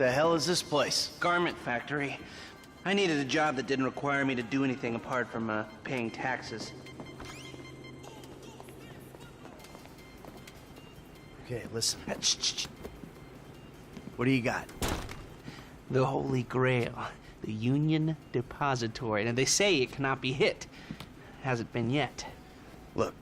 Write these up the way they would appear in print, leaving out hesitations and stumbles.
The hell is this place? Garment factory. I needed a job that didn't require me to do anything apart from paying taxes. Okay, listen. Shh. What do you got? The Holy Grail. The Union Depository. And they say it cannot be hit. Hasn't been yet. Look,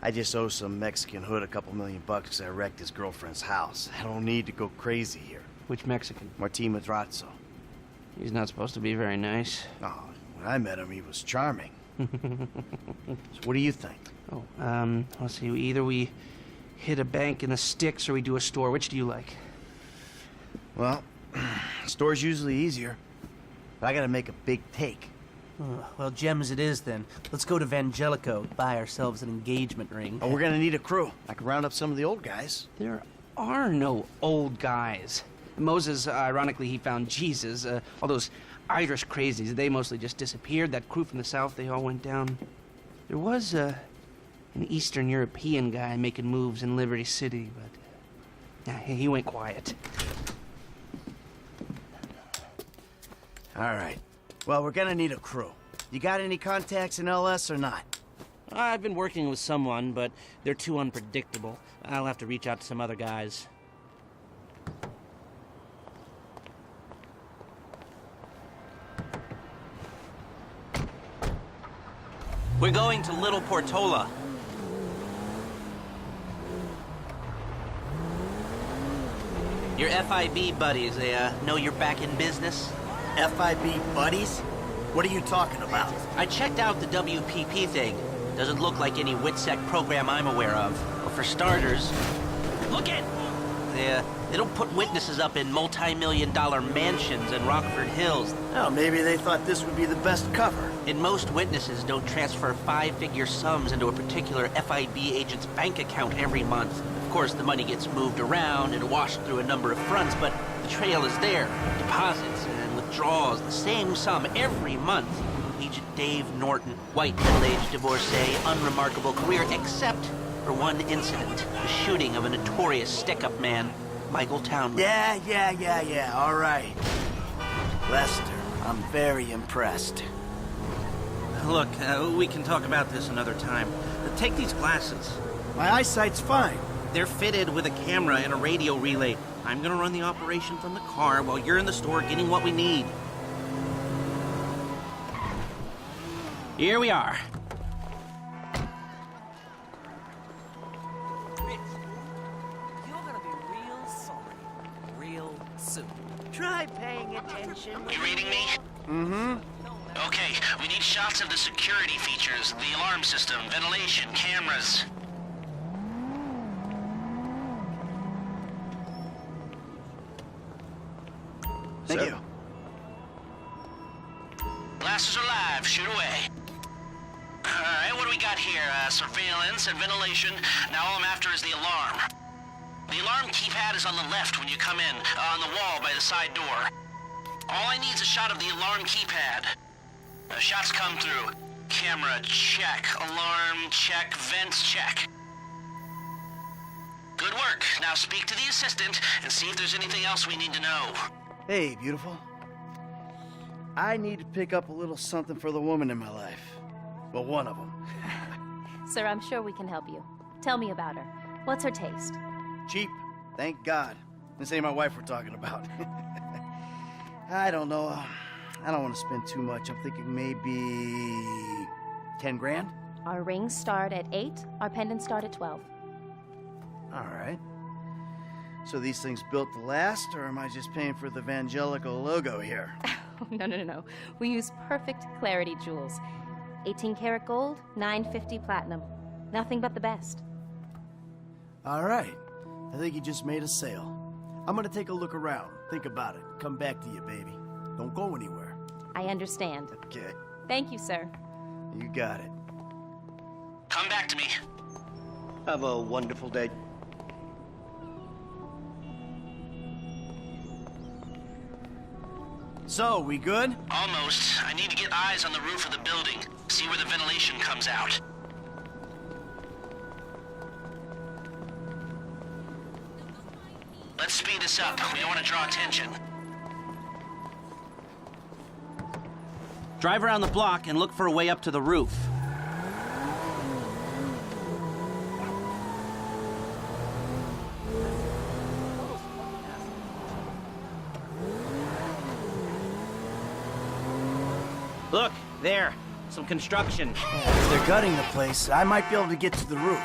I just owe some Mexican hood a couple $1,000,000 because I wrecked his girlfriend's house. I don't need to go crazy here. Which Mexican? Martin Madrazo. He's not supposed to be very nice. Oh, when I met him, he was charming. So what do you think? Oh, let's see. Either we hit a bank in the sticks or we do a store. Which do you like? Well, store's usually easier. But I gotta make a big take. Well, gems it is then. Let's go to Vangelico, buy ourselves an engagement ring. Oh, we're gonna need a crew. I can round up some of the old guys. There are no old guys. Moses, ironically, he found Jesus. All those Irish crazies, they mostly just disappeared. That crew from the south, they all went down. There was an Eastern European guy making moves in Liberty City, but he went quiet. All right. Well, we're gonna need a crew. You got any contacts in LS or not? I've been working with someone, but they're too unpredictable. I'll have to reach out to some other guys. We're going to Little Portola. Your FIB buddies, they know you're back in business? FIB buddies? What are you talking about? I checked out the WPP thing. Doesn't look like any WITSEC program I'm aware of. But for starters, look it! They don't put witnesses up in multi-million-dollar mansions in Rockford Hills. Oh, maybe they thought this would be the best cover. And most witnesses don't transfer five-figure sums into a particular FIB agent's bank account every month. Of course, the money gets moved around and washed through a number of fronts, but the trail is there. Deposits and withdrawals, the same sum every month. Agent Dave Norton, white middle-aged divorcee, unremarkable career, except for one incident, the shooting of a notorious stick-up man, Michael Townley. Yeah, all right. Lester, I'm very impressed. Look, we can talk about this another time. Take these glasses. My eyesight's fine. They're fitted with a camera and a radio relay. I'm gonna run the operation from the car while you're in the store getting what we need. Here we are. You're gonna be real sorry. Real soon. Try paying attention. You reading me? Mm-hmm. Okay, we need shots of the security features, the alarm system, ventilation, cameras. Thank you. Glasses are live, shoot away. Alright, what do we got here? Surveillance and ventilation. Now all I'm after is the alarm. The alarm keypad is on the left when you come in, on the wall by the side door. All I need is a shot of the alarm keypad. Shots come through. Camera, check. Alarm, check. Vents, check. Good work. Now speak to the assistant and see if there's anything else we need to know. Hey, beautiful. I need to pick up a little something for the woman in my life. Well, one of them. Sir, I'm sure we can help you. Tell me about her. What's her taste? Cheap. Thank God. This ain't my wife we're talking about. I don't know. I don't want to spend too much. I'm thinking maybe 10 grand? Our rings start at 8, our pendants start at 12. All right. So these things built to last, or am I just paying for the Vangelico logo here? No. We use perfect clarity jewels. 18 karat gold, 950 platinum. Nothing but the best. All right. I think you just made a sale. I'm gonna take a look around. Think about it. Come back to you, baby. Don't go anywhere. I understand. Okay. Thank you, sir. You got it. Come back to me. Have a wonderful day. So, we good? Almost. I need to get eyes on the roof of the building. See where the ventilation comes out. Let's speed this up. We don't want to draw attention. Drive around the block and look for a way up to the roof. Look, there. Some construction. If they're gutting the place, I might be able to get to the roof.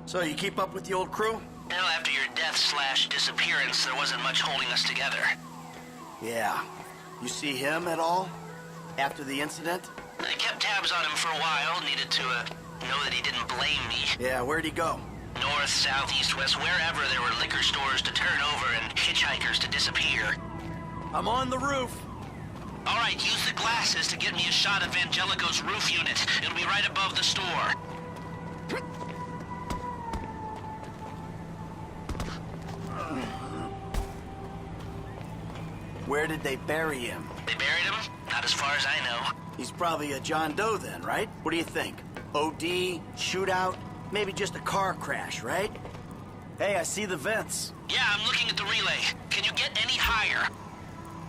So, you keep up with the old crew? Well, after your death/disappearance, there wasn't much holding us together. Yeah. You see him at all? After the incident? I kept tabs on him for a while, needed to know that he didn't blame me. Yeah, where'd he go? North, south, east, west, wherever there were liquor stores to turn over and hitchhikers to disappear. I'm on the roof. All right, use the glasses to get me a shot of Angelico's roof unit. It'll be right above the store. Where did they bury him? They buried him? Not as far as I know. He's probably a John Doe then, right? What do you think? OD? Shootout? Maybe just a car crash, right? Hey, I see the vents. Yeah, I'm looking at the relay. Can you get any higher.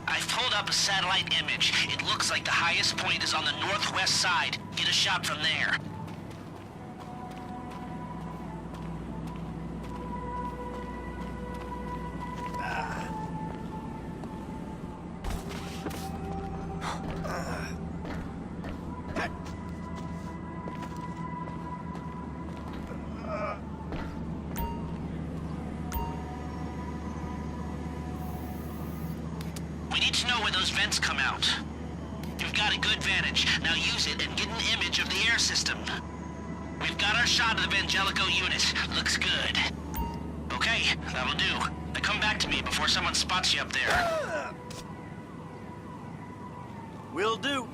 I've pulled up a satellite image. It looks like the highest point is on the northwest side. Get a shot from there. We need to know where those vents come out. You've got a good vantage. Now use it and get an image of the air system. We've got our shot of the Vangelico unit. Looks good. Okay, that'll do. Now come back to me before someone spots you up there. Will do.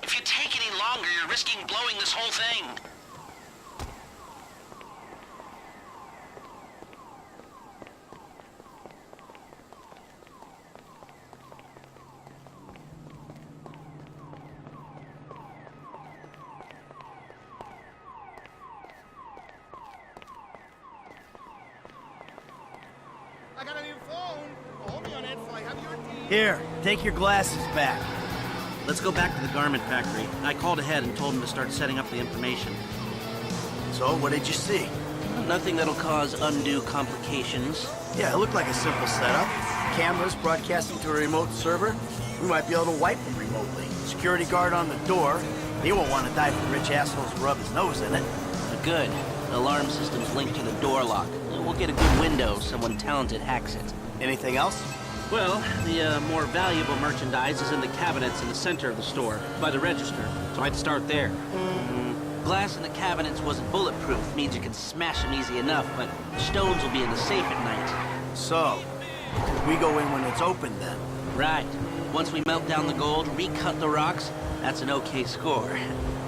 If you take any longer, you're risking blowing this whole thing. I got a new phone. Hold me on it so I have your deed. Here, take your glasses back. Let's go back to the garment factory. I called ahead and told him to start setting up the information. So, what did you see? Nothing that'll cause undue complications. Yeah, it looked like a simple setup. Cameras broadcasting to a remote server. We might be able to wipe them remotely. Security guard on the door. He won't want to die for rich assholes to rub his nose in it. Good. The alarm system's linked to the door lock. We'll get a good window if someone talented hacks it. Anything else? Well, the more valuable merchandise is in the cabinets in the center of the store, by the register, so I'd start there. Glass in the cabinets wasn't bulletproof, means you can smash them easy enough, but stones will be in the safe at night. So, we go in when it's open then. Right. Once we melt down the gold, recut the rocks, that's an okay score.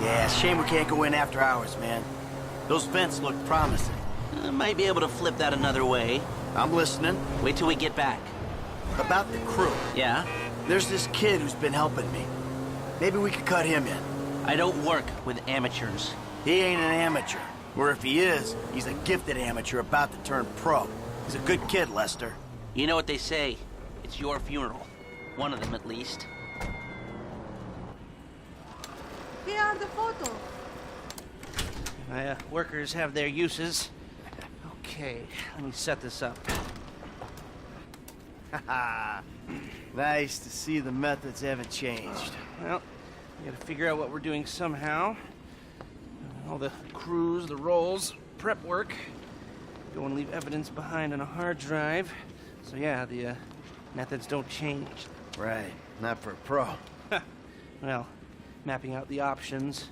Yeah, shame we can't go in after hours, man. Those vents look promising. Might be able to flip that another way. I'm listening. Wait till we get back. About the crew. Yeah? There's this kid who's been helping me. Maybe we could cut him in. I don't work with amateurs. He ain't an amateur. Or if he is, he's a gifted amateur about to turn pro. He's a good kid, Lester. You know what they say. It's your funeral. One of them, at least. Here are the photos. My workers have their uses. Okay, let me set this up. Haha. Nice to see the methods haven't changed. Well, we gotta figure out what we're doing somehow. All the crews, the rolls, prep work. Don't want to leave evidence behind on a hard drive. So yeah, the methods don't change. Right, not for a pro. Well, mapping out the options,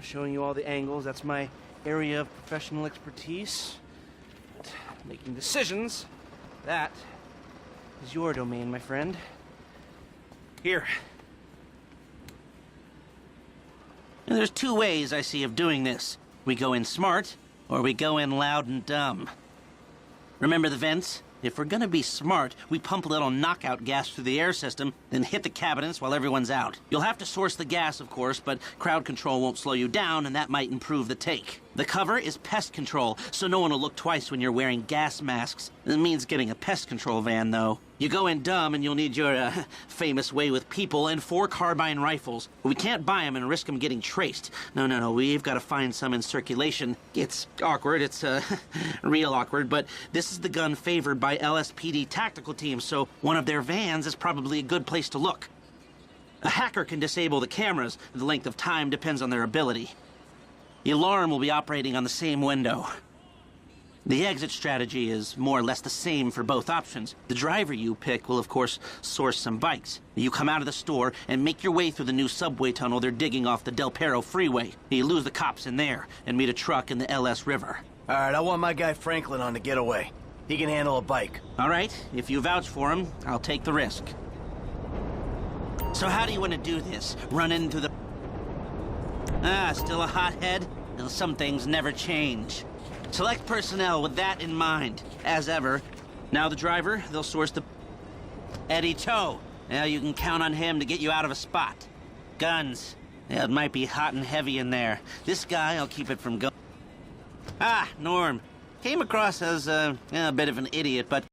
showing you all the angles, that's my area of professional expertise. But making decisions, that is your domain, my friend. Here. And there's two ways I see of doing this. We go in smart, or we go in loud and dumb. Remember the vents? If we're gonna be smart, we pump a little knockout gas through the air system, then hit the cabinets while everyone's out. You'll have to source the gas, of course, but crowd control won't slow you down, and that might improve the take. The cover is pest control, so no one will look twice when you're wearing gas masks. It means getting a pest control van, though. You go in dumb, and you'll need your, famous way with people and 4 carbine rifles. We can't buy them and risk them getting traced. No, we've got to find some in circulation. It's awkward, it's, real awkward, but this is the gun favored by LSPD tactical teams, so one of their vans is probably a good place to look. A hacker can disable the cameras. The length of time depends on their ability. The alarm will be operating on the same window. The exit strategy is more or less the same for both options. The driver you pick will, of course, source some bikes. You come out of the store and make your way through the new subway tunnel they're digging off the Del Perro freeway. You lose the cops in there and meet a truck in the LS River. All right, I want my guy Franklin on the getaway. He can handle a bike. All right, if you vouch for him, I'll take the risk. So how do you want to do this? Run into the... still a hothead? Well, some things never change. Select personnel with that in mind, as ever. Now the driver, they'll source the... Eddie Toe. Now you can count on him to get you out of a spot. Guns. Yeah, it might be hot and heavy in there. This guy, I'll keep it from going. Norm. Came across as a bit of an idiot, but